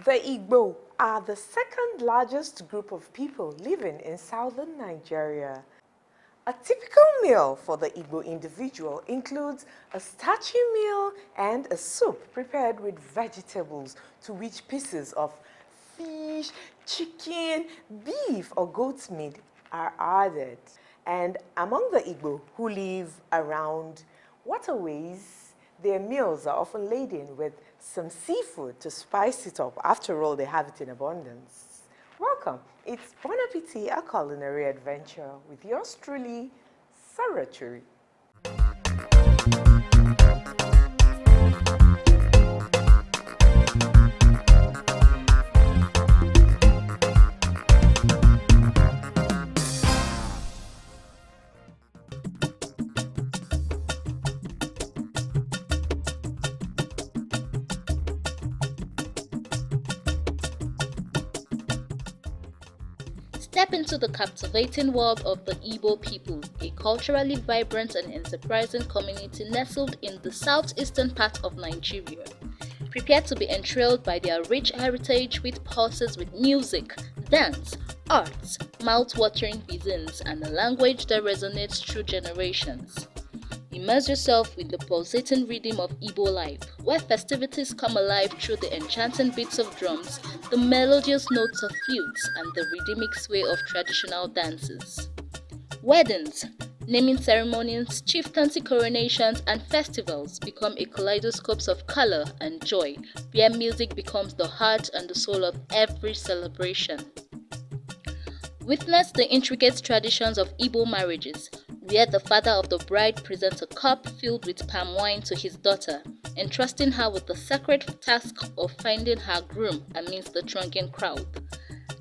The Igbo are the second largest group of people living in southern Nigeria. A typical meal for the Igbo individual includes a starchy meal and a soup prepared with vegetables, to which pieces of fish, chicken, beef or goat's meat are added. And among the Igbo who live around waterways, their meals are often laden with some seafood to spice it up. After all, they have it in abundance. Welcome. It's Bon Appetit, a culinary adventure with yours truly, Sarah Churi. Step into the captivating world of the Igbo people, a culturally vibrant and enterprising community nestled in the southeastern part of Nigeria. Prepare to be enthralled by their rich heritage, which pulses with music, dance, arts, mouth-watering cuisines, and a language that resonates through generations. Immerse yourself in the pulsating rhythm of Igbo life, where festivities come alive through the enchanting beats of drums, the melodious notes of flutes, and the rhythmic sway of traditional dances. Weddings, naming ceremonies, chieftaincy coronations, and festivals become a kaleidoscope of color and joy, where music becomes the heart and the soul of every celebration. Witness the intricate traditions of Igbo marriages, where the father of the bride presents a cup filled with palm wine to his daughter, entrusting her with the sacred task of finding her groom amidst the thronging crowd.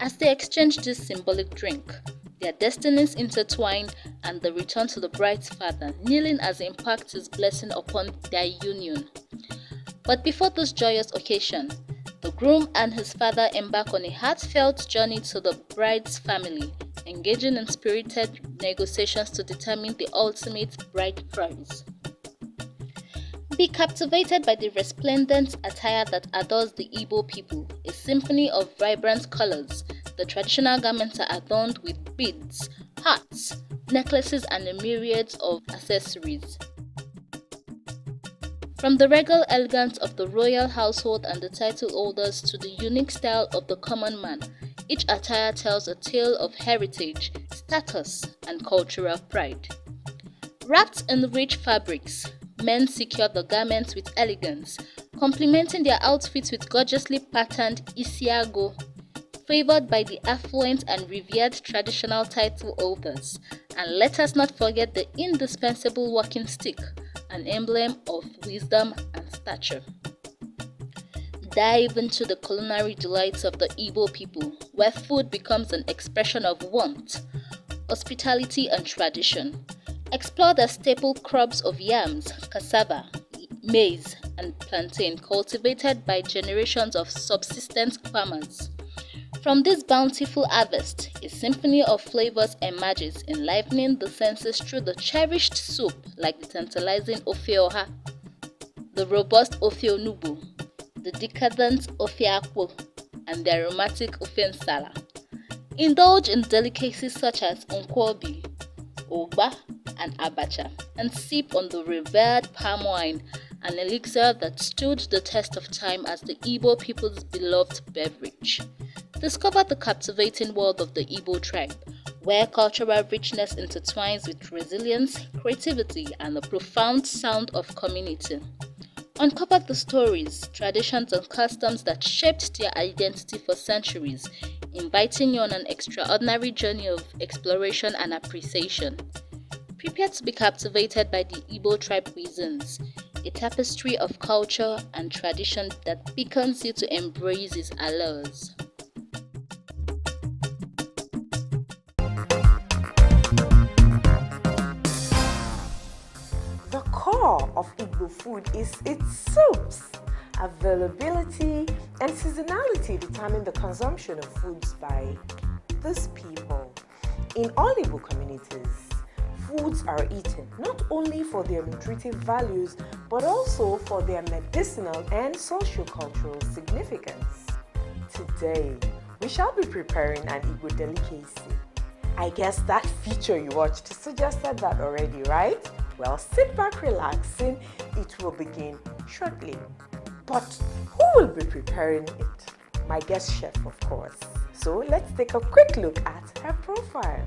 As they exchange this symbolic drink, their destinies intertwine, and the return to the bride's father, kneeling as he imparts his blessing upon their union. But before this joyous occasion, the groom and his father embark on a heartfelt journey to the bride's family, engaging in spirited negotiations to determine the ultimate bride price. Be captivated by the resplendent attire that adorns the Igbo people, a symphony of vibrant colors. The traditional garments are adorned with beads, hearts, necklaces, and a myriad of accessories. From the regal elegance of the royal household and the title holders to the unique style of the common man, each attire tells a tale of heritage, status, and cultural pride. Wrapped in rich fabrics, men secure the garments with elegance, complementing their outfits with gorgeously patterned isiago, favored by the affluent and revered traditional title holders. And let us not forget the indispensable walking stick, an emblem of wisdom and stature. Dive into the culinary delights of the Igbo people, where food becomes an expression of warmth, hospitality, and tradition. Explore the staple crops of yams, cassava, maize, and plantain cultivated by generations of subsistence farmers. From this bountiful harvest, a symphony of flavors emerges, enlivening the senses through the cherished soup like the tantalizing ofe oha, the robust ofe onugbu, the decadent ofe akwu, and the aromatic ofe nsala. Indulge in delicacies such as nkwobi, ogba, and abacha, and sip on the revered palm wine, an elixir that stood the test of time as the Igbo people's beloved beverage. Discover the captivating world of the Igbo tribe, where cultural richness intertwines with resilience, creativity, and the profound sound of community. uncovered the stories, traditions, and customs that shaped their identity for centuries, inviting you on an extraordinary journey of exploration and appreciation. Prepare to be captivated by the Igbo tribe cuisines, a tapestry of culture and tradition that beckons you to embrace its allures. The core of Igbo food is its soups. Availability and seasonality determine the consumption of foods by these people. In all Igbo communities, foods are eaten not only for their nutritive values but also for their medicinal and socio-cultural significance. Today, we shall be preparing an Igbo delicacy. I guess that feature you watched suggested that already, right? Well, sit back, relaxing. It will begin shortly. But who will be preparing it? My guest chef, of course. So let's take a quick look at her profile.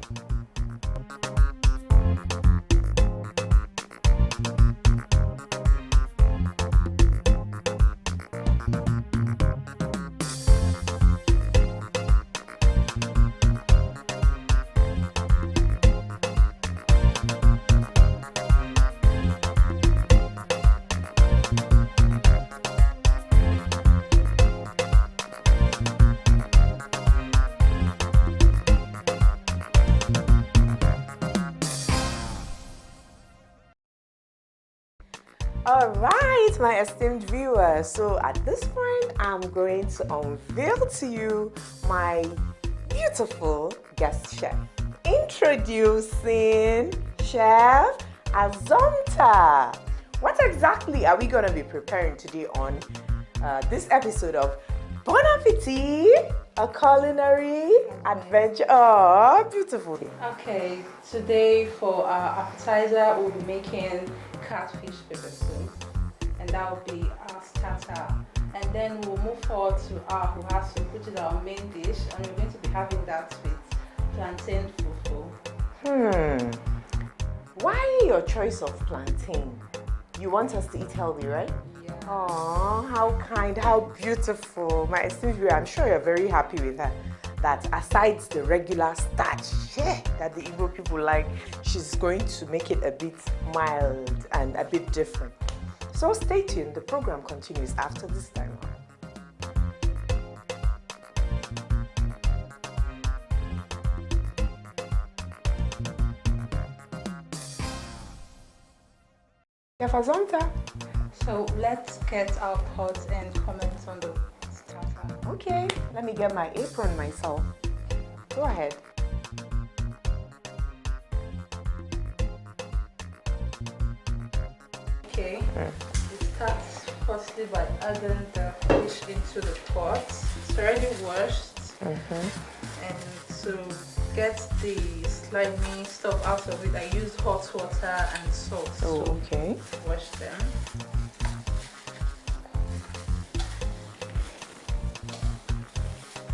Alright, my esteemed viewers, so at this point I'm going to unveil to you my beautiful guest chef. Introducing Chef Azomta. What exactly are we going to be preparing today on this episode of Bon Appetit, a culinary adventure? Oh, beautiful. Okay, today for our appetizer we'll be making catfish pepper soup, and that will be our starter. And then we'll move forward to our Abuja soup, which is our main dish, and we're going to be having that with plantain fufu. Why your choice of plantain? You want us to eat healthy, right? Yeah. Oh, how kind, how beautiful. My esteemed viewer, I'm sure you're very happy with her. That aside the regular starch that the Igbo people like, she's going to make it a bit mild and a bit different. So stay tuned, the program continues after this time. Chef Azomta. So let's get our pot and comment on the starter. Okay, let me get my apron myself. Go ahead. Okay, we start firstly by adding the fish into the pot. It's already washed, and to get the slimy stuff out of it, I use hot water and salt okay. to wash them.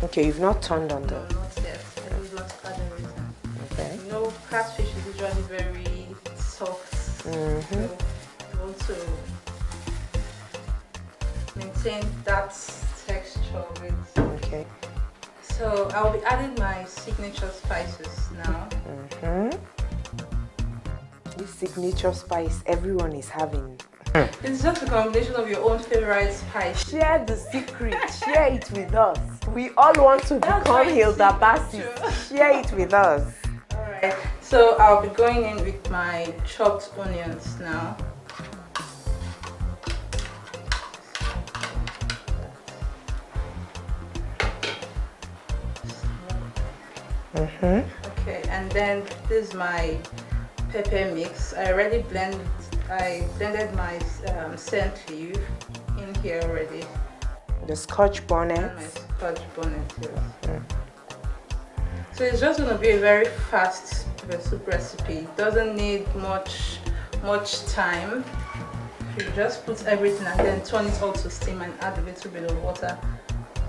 Okay, you've not turned on No, the... not yet. I did not add everything. Okay. You know, catfish is usually very soft. So you want to maintain that texture of it. Okay. So I'll be adding my signature spices now. This signature spice everyone is having. It's just a combination of your own favorite spice. Share the secret. Share it with us. We all want to become Hilda Bassi. Share it with us. Alright, so I'll be going in with my chopped onions now. Okay, and then this is my pepper mix. I blended my scent leaf in here already. The Scotch bonnet. And my Scotch bonnet, yes. So it's just going to be a very fast pepper soup recipe. It doesn't need much time. You just put everything and then turn it all to steam and add a little bit of water.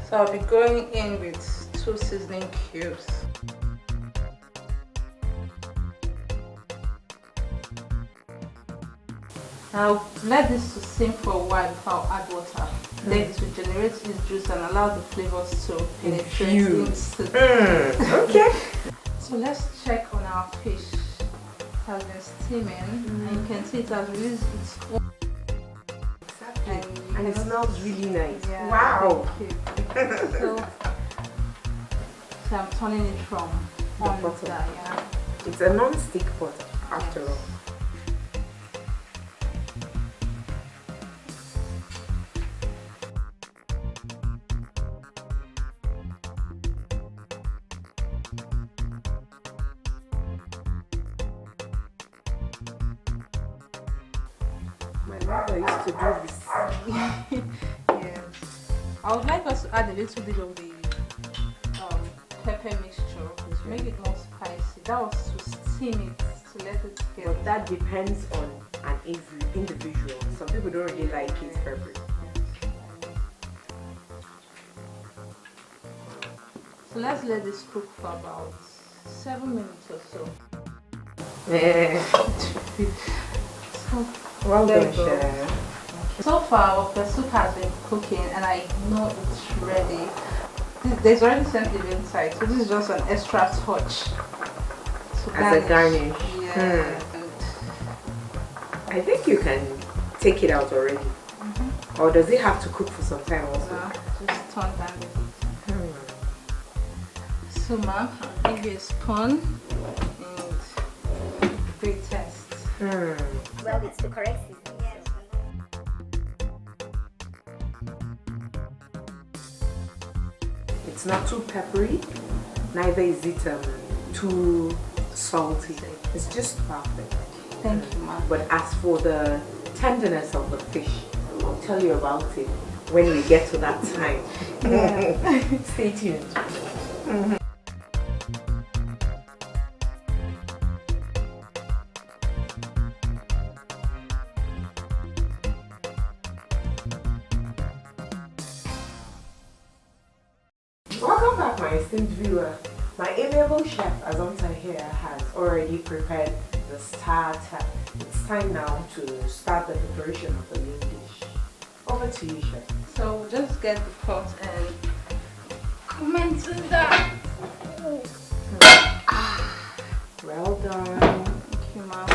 So I'll be going in with 2 seasoning cubes. I'll let this to simmer for a while before I'll add water. Then it will generate its juice and allow the flavors to penetrate into Okay. So let's check on our fish. It has been steaming and you can see it has released its own. And it smells really nice. Yeah, wow. So I'm turning it from on bottom. yeah. It's a non-stick pot after all. My mother used to do this. Yes. I would like us to add a little bit of the pepper mixture to make it more spicy. That was to steam it, to let it get. But that depends on an individual. Some people don't really like it peppery. So let's let this cook for about 7 minutes or so. So Well there done, you go. Chef. So far our pepper soup has been cooking and I know it's ready. There's already something inside, so this is just an extra touch. As a garnish. Yeah. I think you can take it out already. Or does it have to cook for some time also? No, just turn down the heat. So ma'am, I'll give you a spoon and great taste. Well, it's the correct seasoning. Yes. It's not too peppery, neither is it too salty. It's just perfect. Thank you, ma'am. But as for the tenderness of the fish, I'll tell you about it when we get to that time. Stay tuned. Welcome back, my esteemed viewer. My amiable chef Azonta here has already prepared the starter. It's time now to start the preparation of the main dish. Over to you, chef. So we'll just get the pot and comment on that. Well done. Thank you, ma'am.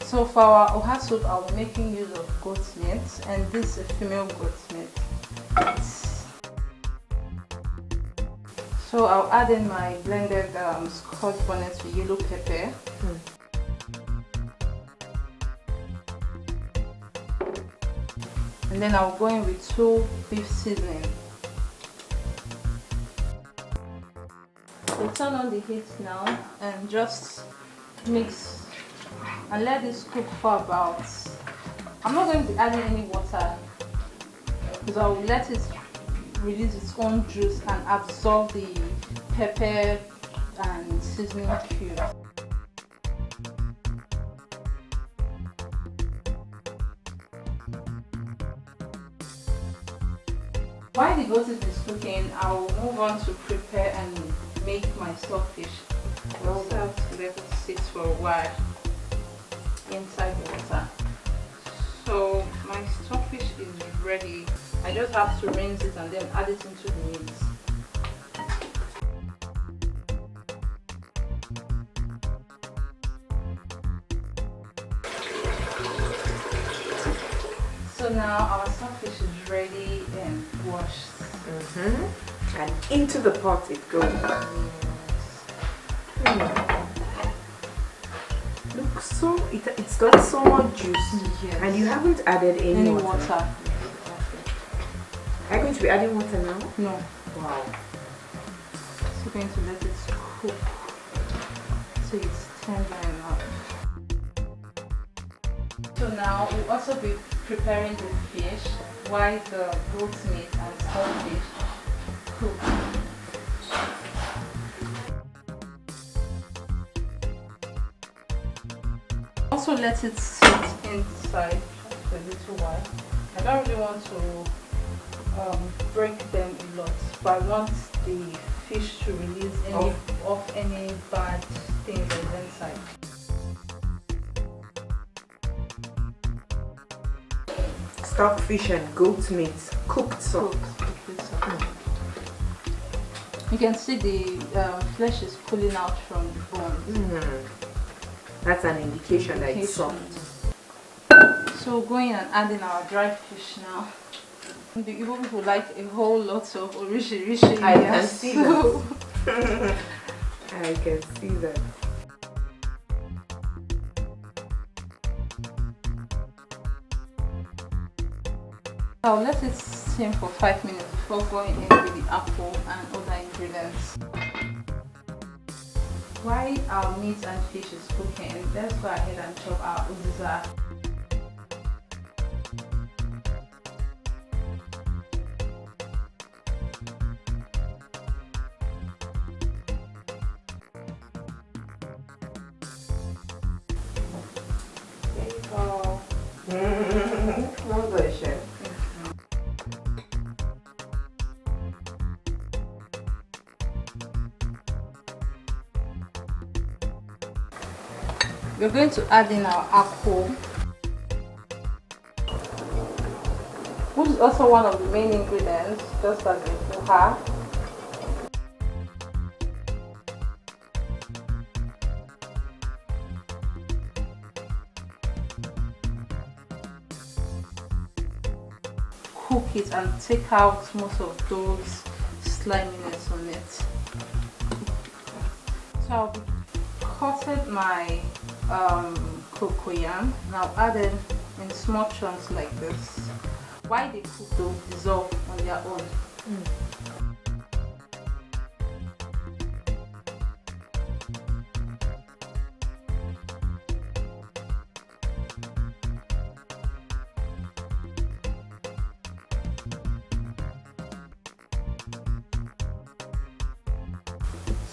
So for our oha soup, I'll be making use of goat meat, and this is a female goat meat. So I'll add in my blended scotch bonnet with yellow pepper. And then I'll go in with 2 beef seasoning. So turn on the heat now and just mix and let this cook for about, I'm not going to be adding any water because I will let it release its own juice and absorb the pepper and seasoning cube. While the goat is cooking, I will move on to prepare and make my stockfish. I'll have to let it sit for a while inside the water. So my stockfish is ready. I just have to rinse it and then add it into the meat. So now our stockfish is ready and washed. And into the pot it goes. Look, so it's got so much juice. Yes. And you haven't added any water. water. Are you going to be adding water now? No. Wow. So going to let it cook so it's tender enough. So now we'll also be preparing the fish while the goat meat and saltfish cook. Also let it sit inside for a little while. I don't really want to break them a lot, but I want the fish to release any bad things that's inside. stockfish and goat meat, cooked soft. You can see the flesh is pulling out from the bones. That's an indication that it's soft. So going and adding our dry fish now. The Igbo people like a whole lot of orishi. I can see that. I can see that. I'll let it steam for 5 minutes before going in with the apple and other ingredients. While our meat and fish is cooking, let's go ahead and chop our uziza. There you go. Well done, chef. We're going to add in our apple, which is also one of the main ingredients, just as in Fufu. Cook it and take out most of those sliminess on it. So I'll be cutted my cocoyam. Now add it in small chunks like this. While they cook, they'll dissolve on their own.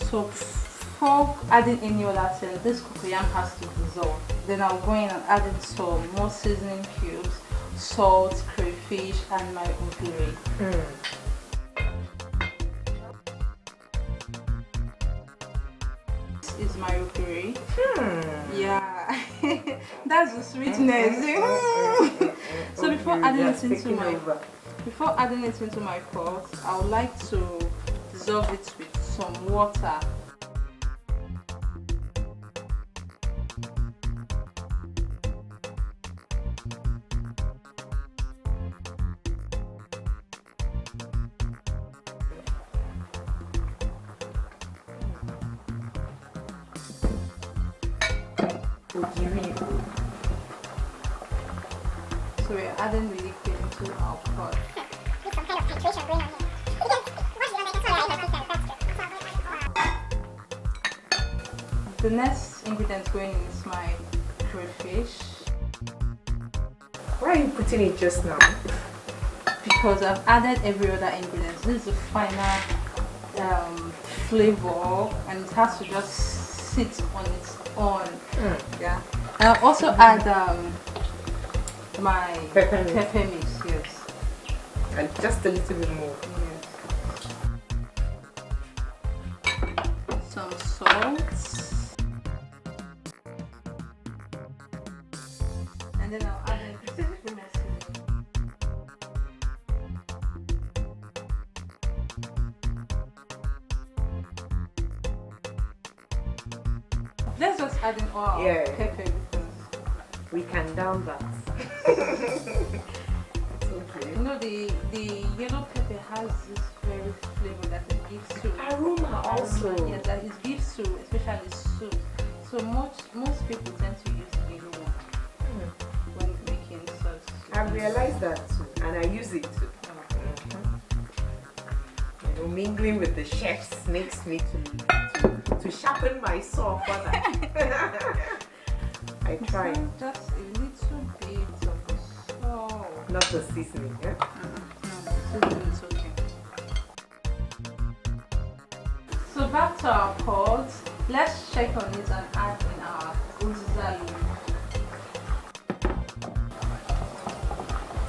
So before adding any other thing, this cocoyam has to dissolve. Then I'll go in and add in some more seasoning cubes, salt, crayfish, and my ogiri. This is my ogiri. Yeah, that's the sweetness. So before adding it into my pot, I would like to dissolve it with some water. So we're adding the liquid into our pot. There's some kind of titration going on here. The next ingredient going in is my crayfish. Why are you putting it just now? Because I've added every other ingredient. This is the final flavor, and it has to just sit on its own. Yeah. And I'll also add my Pepper mix, yes. And just a little bit more. Yes. Some salt. And then I'll add in let's just add in all our pepper because we can down that. Okay. You know the yellow pepper has this very flavor that it gives to Aroma also. Yes, that it gives to especially soup. So most people tend to use the yellow one when making sauce. I realized that too, and I use it too. You know, mingling with the chefs makes me to sharpen my saw further. I try. Just a little bit of salt. Not the seasoning, yeah? Seasoning is okay. So back to our pot. Let's check on it and add in our uziza leaf.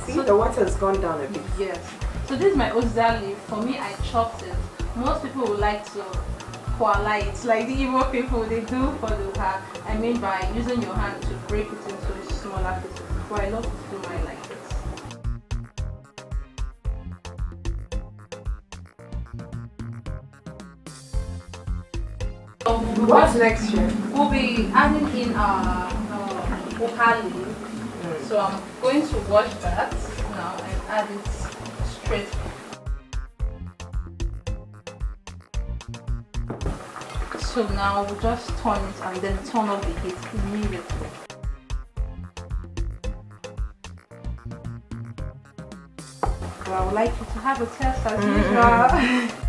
See, the water has gone down a bit. Yes. So this is my uziza leaf. For me, I chopped it. Most people would like to koala it, like the Igbo people they do for the hair. I mean by using your hand to break it into smaller pieces. But I love to do mine like this. What's next, chef? We'll be adding in our oha leaf. So I'm going to wash that now and add it straight. So now we'll just turn it and then turn off the heat immediately. So I would like you to have a test as usual.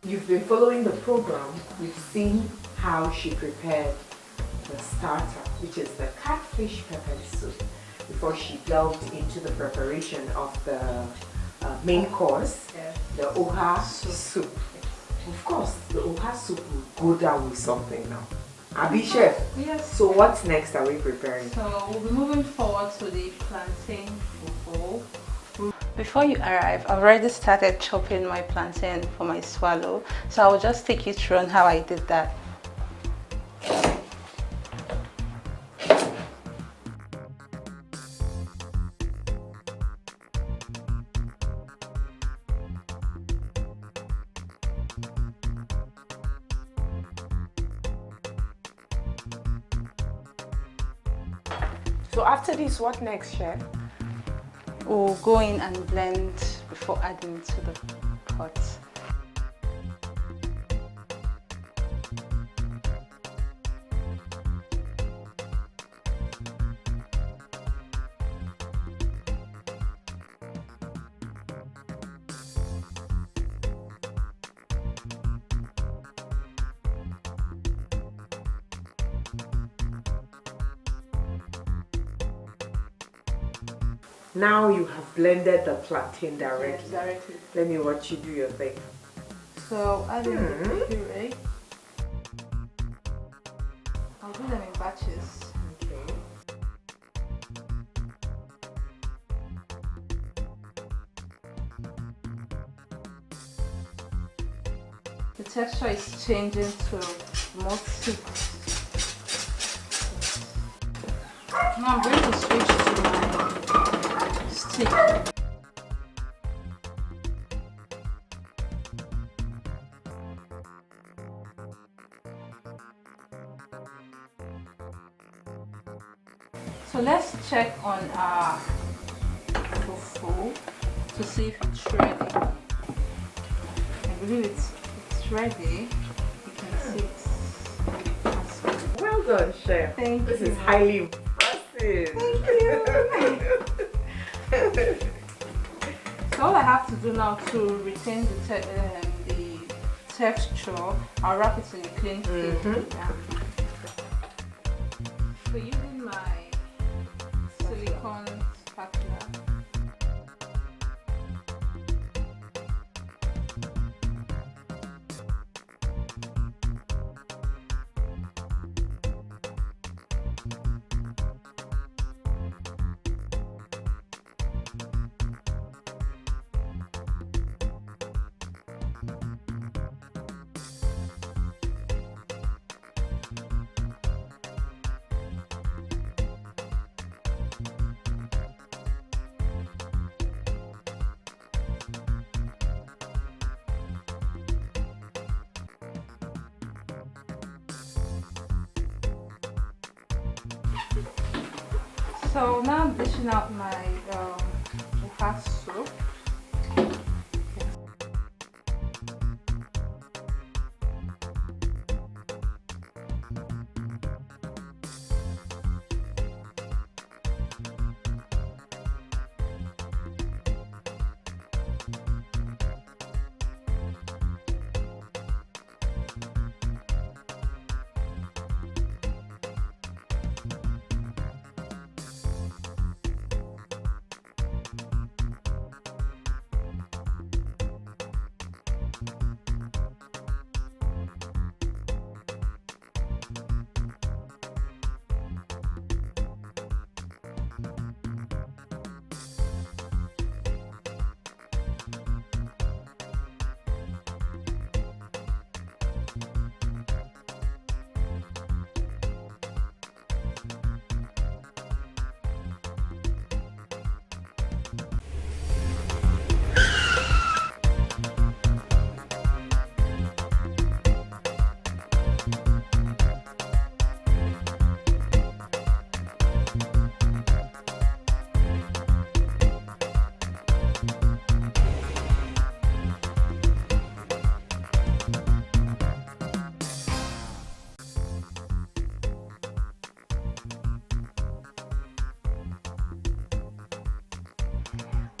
You've been following the program. You've seen how she prepared the starter, which is the catfish pepper soup, before she delved into the preparation of the main course, the oha soup. Of course, the oha soup will go down with something now. Abi chef. Yes. So what's next are we preparing? So we'll be moving forward to the plantain fufu. Before you arrive, I've already started chopping my plantain for my swallow. So I will just take you through on how I did that. So after this, what next, chef? We'll go in and blend before adding to the pot. Now you have blended the plantain directly. Yes, directly. Let me watch you do your thing. So adding the puree. I'll do them in batches. Okay. The texture is changing to more soup. Now I'm going to switch to my stick. So let's check on our fufu to see if it's ready. I believe it's ready. You can see it's Well done, chef. Thank This you. is highly impressive. Thank you. So all I have to do now to retain the texture, I'll wrap it in a clean film. Yeah. So using my silicone spatula. So now I'm dishing out my oha soup.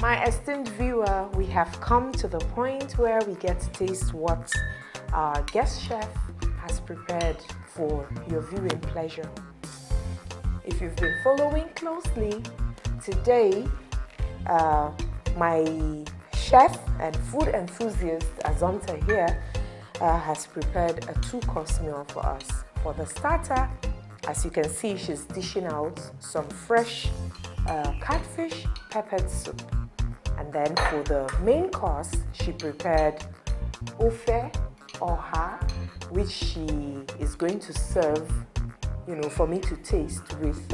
My esteemed viewer, we have come to the point where we get to taste what our guest chef has prepared for your viewing pleasure. If you've been following closely, today my chef and food enthusiast Azonta here has prepared a 2-course meal for us. For the starter, as you can see, she's dishing out some fresh catfish peppered soup. And then for the main course, she prepared ofe oha, which she is going to serve, for me to taste with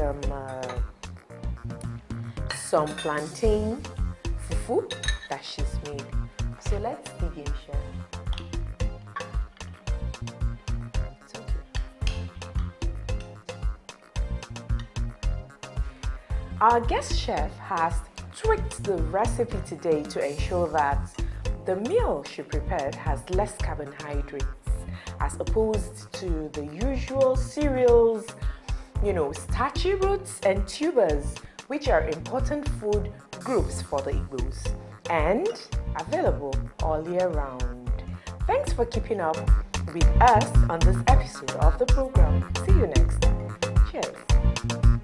some plantain fufu that she's made. So let's begin, chef. It's okay. Our guest chef has tweaked the recipe today to ensure that the meal she prepared has less carbohydrates as opposed to the usual cereals, starchy roots and tubers, which are important food groups for the Igbos and available all year round. Thanks for keeping up with us on this episode of the program. See you next time. Cheers.